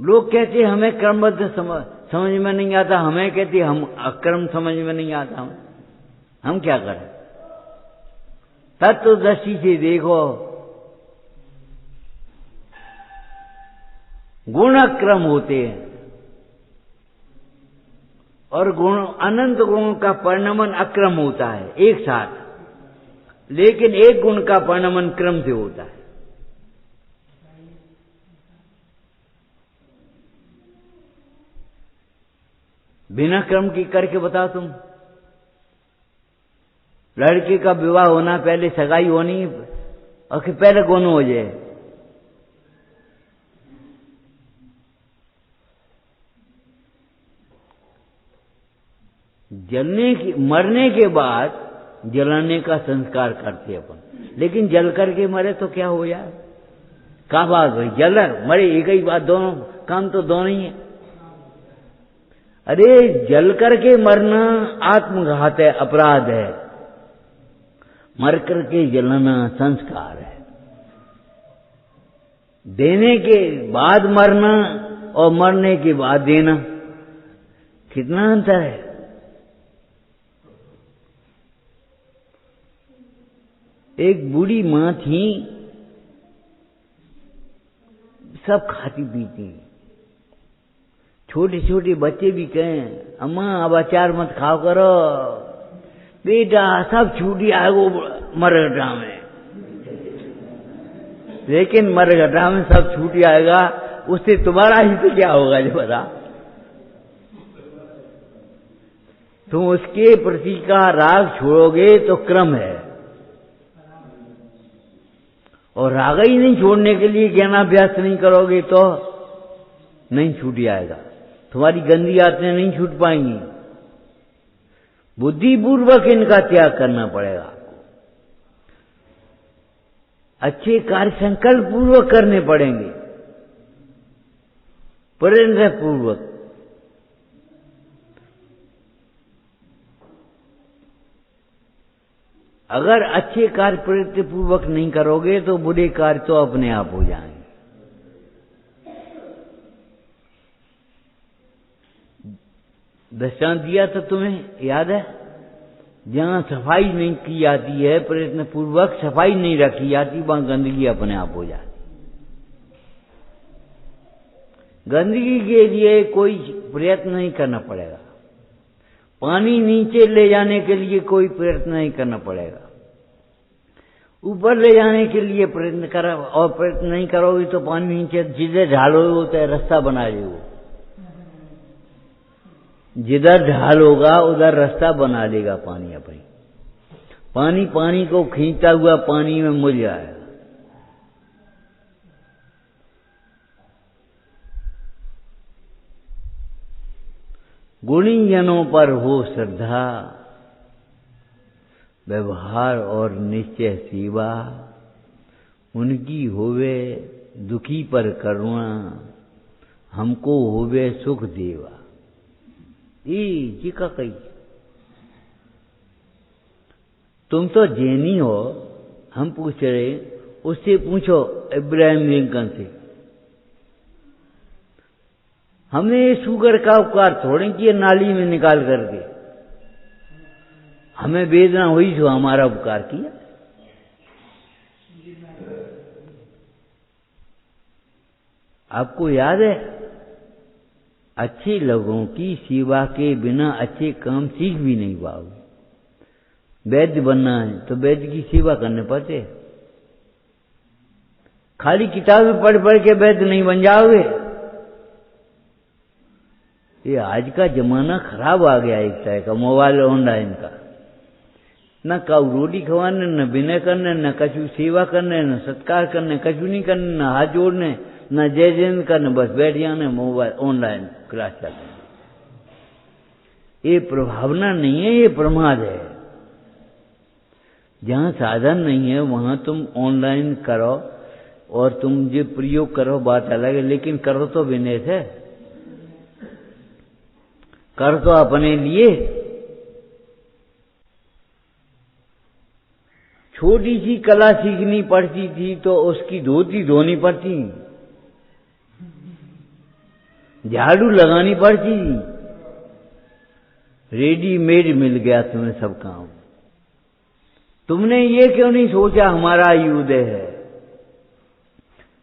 लोग कहते हमें क्रमबद्ध समझ में नहीं आता, हमें कहते हम अक्रम समझ में नहीं आता। हम क्या करें? तत्व दृष्टि से देखो, गुण अक्रम होते हैं और गुण, अनंत गुणों का परिणमन अक्रम होता है एक साथ, लेकिन एक गुण का परिणमन क्रम से होता है। बिना क्रम की करके बताओ तुम। लड़के का विवाह होना, पहले सगाई होनी, और फिर पहले गुण हो जाए। मरने के बाद जलाने का संस्कार करते अपन, लेकिन जल करके मरे तो क्या हो यार? क्या बात भाई, जल मरे एक ही बात, दोनों काम तो दोनों ही है। अरे जल करके मरना आत्मघात है, अपराध है। मर करके जलाना संस्कार है। देने के बाद मरना और मरने के बाद देना, कितना अंतर है। एक बूढ़ी मां थी, सब खाती पीती, छोटे छोटे बच्चे भी कहें अम्मा अब अचार मत खाओ करो, बेटा सब छूटी आएगो मरघटा में। लेकिन मरघटा में सब छूटी आएगा, उससे तुम्हारा ही तो क्या होगा जो बता। तुम उसके प्रति का राग छोड़ोगे तो क्रम है, और राग ही नहीं छोड़ने के लिए ज्ञानाभ्यास नहीं करोगे तो नहीं छूट आएगा। तुम्हारी गंदी आदतें नहीं छूट पाएंगी। बुद्धिपूर्वक इनका त्याग करना पड़ेगा आपको। अच्छे कार्य संकल्प पूर्वक करने पड़ेंगे, प्रयत्न पूर्वक। अगर अच्छे कार्य प्रयत्न पूर्वक नहीं करोगे तो बुरे कार्य तो अपने आप हो जाएंगे। दृष्टांत दिया तो तुम्हें याद है, जहां सफाई नहीं की जाती है, प्रयत्न पूर्वक सफाई नहीं रखी जाती, वहां गंदगी अपने आप हो जाती। गंदगी के लिए कोई प्रयत्न नहीं करना पड़ेगा। पानी नीचे ले जाने के लिए कोई प्रयत्न नहीं करना पड़ेगा। ऊपर ले जाने के लिए प्रयत्न करो, और प्रयत्न नहीं करोगे तो पानी नीचे जिधर ढालोगे होता है, रास्ता बना लेगा। जिधर ढाल होगा उधर रास्ता बना लेगा पानी अपनी। पानी को खींचता हुआ पानी में मुड़ जाएगा। गुणी जनों पर हो श्रद्धा, व्यवहार और निश्चय सेवा, उनकी होवे दुखी पर करुणा, हमको होवे सुख देवा। जी का कही, तुम तो जैनी हो, हम पूछ रहे, उससे पूछो इब्राहिम लिंकन से। हमने ये शुगर का उपकार थोड़े किए नाली में निकाल करके, हमें वेदना हुई तो हमारा उपकार किया। आपको याद है, अच्छे लोगों की सेवा के बिना अच्छे काम सीख भी नहीं पाओगे। वैद्य बनना है तो वैद्य की सेवा करने पड़ते। खाली किताबें पढ़ पढ़ के वैद्य नहीं बन जाओगे। ये आज का जमाना खराब आ गया, एक तरह का मोबाइल ऑनलाइन का। न काऊ रोटी खवाने, न विनय करने, न कछु सेवा करने, न सत्कार करने, कछु नहीं करने, न हाथ जोड़ने, न जय जयंत करने, बस बैठ जाने मोबाइल ऑनलाइन क्लास चलने। ये प्रभावना नहीं है, ये प्रमाद है। जहां साधन नहीं है वहां तुम ऑनलाइन करो और तुम जो प्रयोग करो बात अलग है, लेकिन करो तो विनय से, कर तो अपने लिए। छोटी सी कला सीखनी पड़ती थी तो उसकी धोती धोनी पड़ती, झाड़ू लगानी पड़ती, रेडीमेड मिल गया तुम्हें सब काम। तुमने ये क्यों नहीं सोचा हमारा ये उदय है,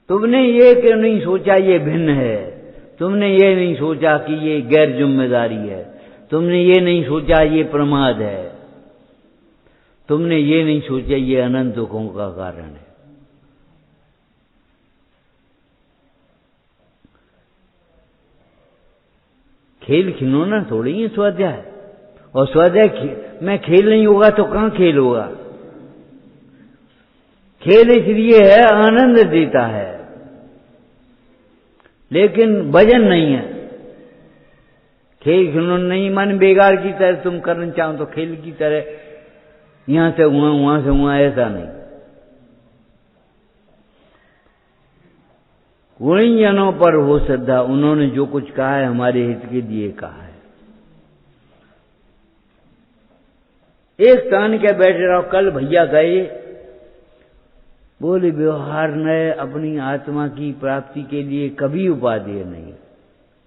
तुमने ये क्यों नहीं सोचा ये भिन्न है, तुमने ये नहीं सोचा कि ये गैर जिम्मेदारी है, तुमने ये नहीं सोचा ये प्रमाद है, तुमने ये नहीं सोचा ये अनंत दुखों का कारण है। खेल खिलौना थोड़ी ही स्वाध्याय, और स्वाध्याय में खेल नहीं होगा तो कहां खेल होगा। खेल इसलिए है आनंद देता है, लेकिन वजन नहीं है। खेल खिलौना नहीं मन बेगार की तरह तुम करना चाहो तो खेल की तरह यहां से वहां से वहां, ऐसा नहीं। गुणीजनों पर हो श्रद्धा, उन्होंने जो कुछ कहा है हमारे हित के लिए कहा है। एक स्थान के बैठे रहो, कल भैया गए, बोले व्यवहार ने अपनी आत्मा की प्राप्ति के लिए कभी उपादेय नहीं,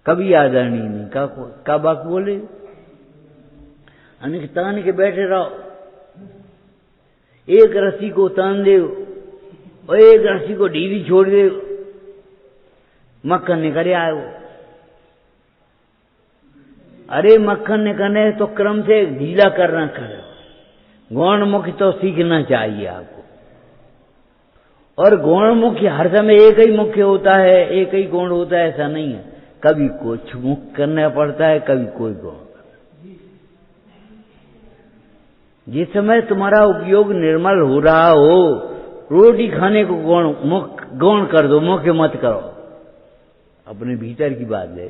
कभी आदरणीय नहीं। का बात बोले, अनेक तान के बैठे रहो, एक रस्सी को तान दे और एक रस्सी को ढीली छोड़ दे, मक्खन निकले आए वो। अरे मक्खन निकलने तो क्रम से ढीला करना करो। गौणमुखी तो सीखना चाहिए आपको, और गौणमुखी हर समय एक ही मुख्य होता है, एक ही गौण होता है, ऐसा नहीं है। कभी कुछ मुख करना पड़ता है, कभी कोई गौण। जिस समय तुम्हारा उपयोग निर्मल हो रहा हो, रोटी खाने को गौण कर दो, मुख्य मत करो। अपने भीतर की बात ले।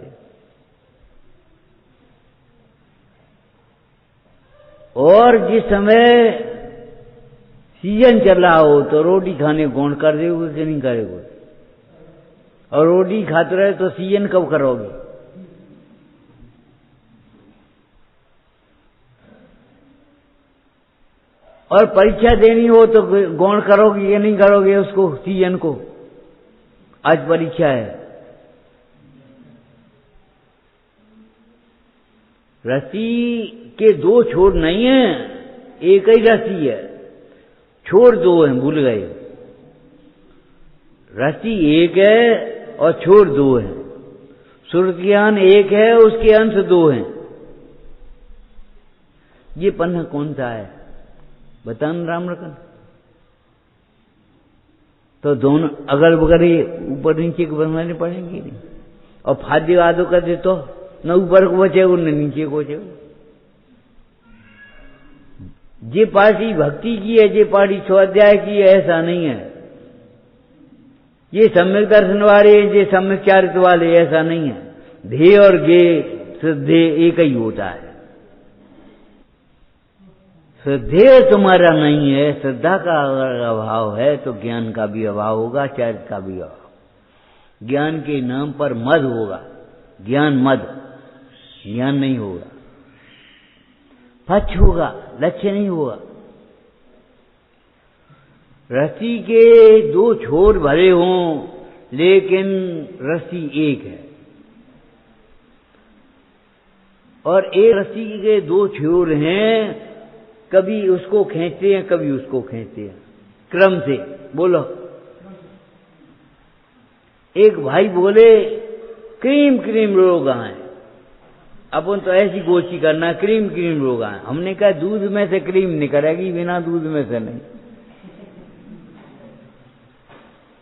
और जिस समय सीजन चल रहा हो तो रोटी खाने गौण कर दोगे कि नहीं करोगे, और रोटी खाते रहे तो सीजन कब करोगे। और परीक्षा देनी हो तो गौण करोगे या नहीं करोगे उसको, सीजन को। आज परीक्षा है, रस्सी के दो छोर नहीं है, एक ही रस्सी है, छोर दो हैं, भूल गए। रस्सी एक है और छोर दो हैं। सूर्य ज्ञान एक है, उसके अंश दो हैं। ये पन्ना कौन सा है बताना राम रकन। तो दोनों अगल बगल ऊपर नीचे को बनवाने पड़ेंगे नहीं, और फादी वादो कर दे तो न ऊपर को बचेगा न नीचे को बचेगा। जे पार्टी भक्ति की है, जे पार्टी स्वाध्याय की है, ऐसा नहीं है। ये सम्यक दर्शन वाले, ये सम्यक चारित्र वाले, ऐसा नहीं है। ध्येय और गे श्रद्धेय एक ही होता है। श्रद्धेय तुम्हारा नहीं है, श्रद्धा का अगर अभाव है तो ज्ञान का भी अभाव होगा, चारित्र का भी अभाव। ज्ञान के नाम पर मद होगा, ज्ञान मद, ज्ञान नहीं होगा। पक्ष होगा, लक्ष्य नहीं होगा। रस्सी के दो छोर भरे हों, लेकिन रस्सी एक है। और एक रस्सी के दो छोर हैं, कभी उसको खींचते हैं, कभी उसको खींचते हैं, क्रम से। बोलो। एक भाई बोले क्रीम क्रीम रोग आए, अपन तो ऐसी गोष्ठी करना, क्रीम क्रीम रोग आए। हमने कहा दूध में से क्रीम निकलेगी, बिना दूध में से नहीं।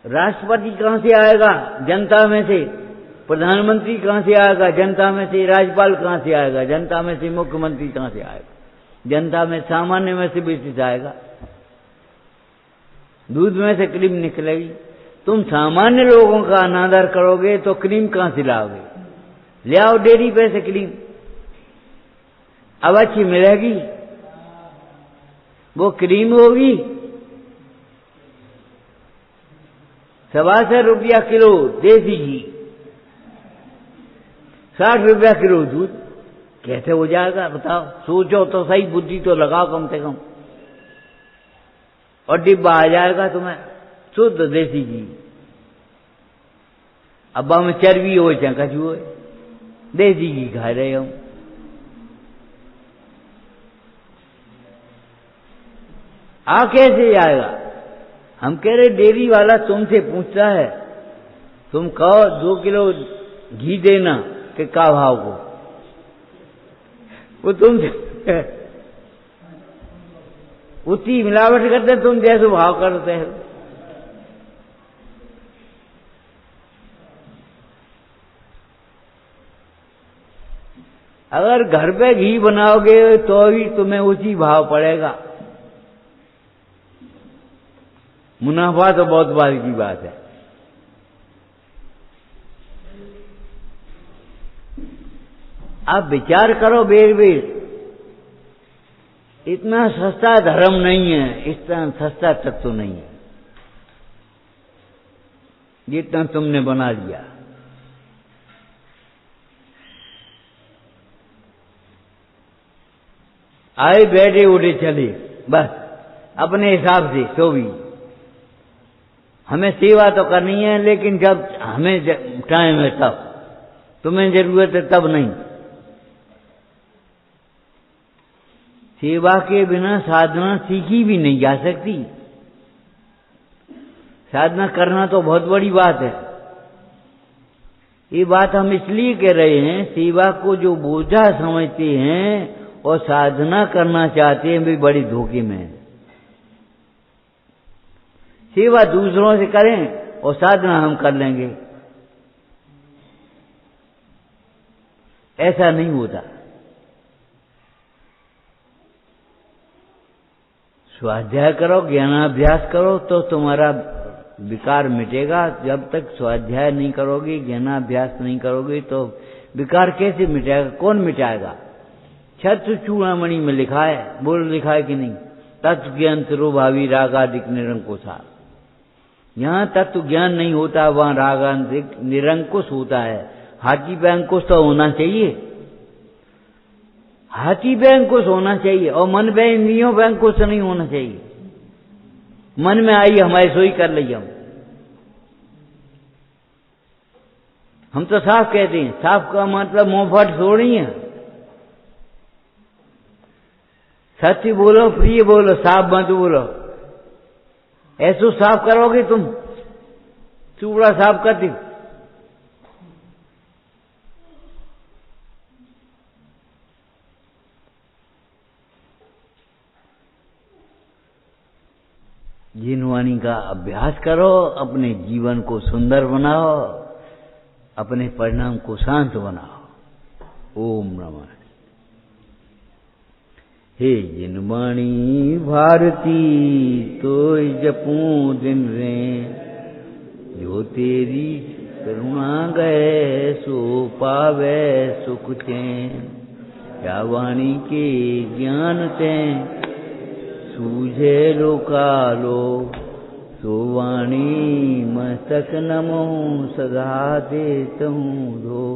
राष्ट्रपति कहां से आएगा? जनता में से। प्रधानमंत्री कहां से आएगा? जनता में से। राज्यपाल कहां से आएगा? जनता में से। मुख्यमंत्री कहां से आएगा? जनता में सामान्य में से ब्रिटिश आएगा, दूध में से क्रीम निकलेगी। तुम सामान्य लोगों का अनादर करोगे तो क्रीम कहां से लाओगे? ले आओ डेयरी पे से क्रीम, अब अच्छी मिलेगी, वो क्रीम होगी। 87 रुपया किलो देसी घी, 60 रुपया किलो दूध, कैसे हो जाएगा बताओ? सोचो तो सही, बुद्धि तो लगाओ कम से कम। और डिब्बा आ जाएगा तुम्हें शुद्ध देसी घी। अब में चर्बी हो चाहे कछु हो, देसी घी खा रहे हम। आ कैसे आएगा? हम कह रहे डेयरी वाला तुमसे पूछता है, तुम कहो 2 किलो घी देना कि का भाव को, वो तुमसे उतनी मिलावट करते, तुम जैसे भाव करते हो। अगर घर पे घी बनाओगे तो भी तुम्हें उसी भाव पड़ेगा। मुनाफा तो बहुत बात की बात है। आप विचार करो बेर बेर, इतना सस्ता धर्म नहीं है, इतना सस्ता तत्व नहीं है जितना तुमने बना लिया। आए बैठे उठे चले बस अपने हिसाब से, तो भी हमें सेवा तो करनी है, लेकिन जब हमें टाइम है तब, तुम्हें जरूरत है तब नहीं। सेवा के बिना साधना सीखी भी नहीं जा सकती। साधना करना तो बहुत बड़ी बात है। ये बात हम इसलिए कह रहे हैं, सेवा को जो बोझा समझते हैं और साधना करना चाहते हैं, वे बड़ी धोखे में हैं। सेवा दूसरों से करें और साधना हम कर लेंगे, ऐसा नहीं होता। स्वाध्याय करो, ज्ञानाभ्यास करो तो तुम्हारा विकार मिटेगा। जब तक स्वाध्याय नहीं करोगे, ज्ञानाभ्यास नहीं करोगे तो विकार कैसे मिटेगा? कौन मिटाएगा? छत्र चूड़ामणि में लिखा है, बोल लिखा है कि नहीं? तत्व ज्ञान तिरोभावी रागादिक निरंकुशा। यहां तत्व ज्ञान नहीं होता, वहां रागादिक निरंकुश होता है। हाथी पे अंकुश तो होना चाहिए, हाथी पे अंकुश होना चाहिए, और मन पे इंद्रियों पे अंकुश नहीं होना चाहिए। मन में आई हमारे सोई कर ली हम तो साफ कहते हैं। साफ का मतलब मुंहफट थोड़ी है। सत्य बोलो, प्रिय बोलो, साफ मत बोलो। ऐसो साफ करोगे तुम, चूड़ा साफ करती। जिनवाणी का अभ्यास करो, अपने जीवन को सुंदर बनाओ, अपने परिणाम को शांत बनाओ। ओम नमः। हे जिनवाणी भारती तो जपूं दिन रे, जो तेरी करुणा गए सो पावे सुख चैन। क्या वाणी के ज्ञान ते सूझे लोकालो, सो वाणी मस्तक नमो सदा देतहूँ धो।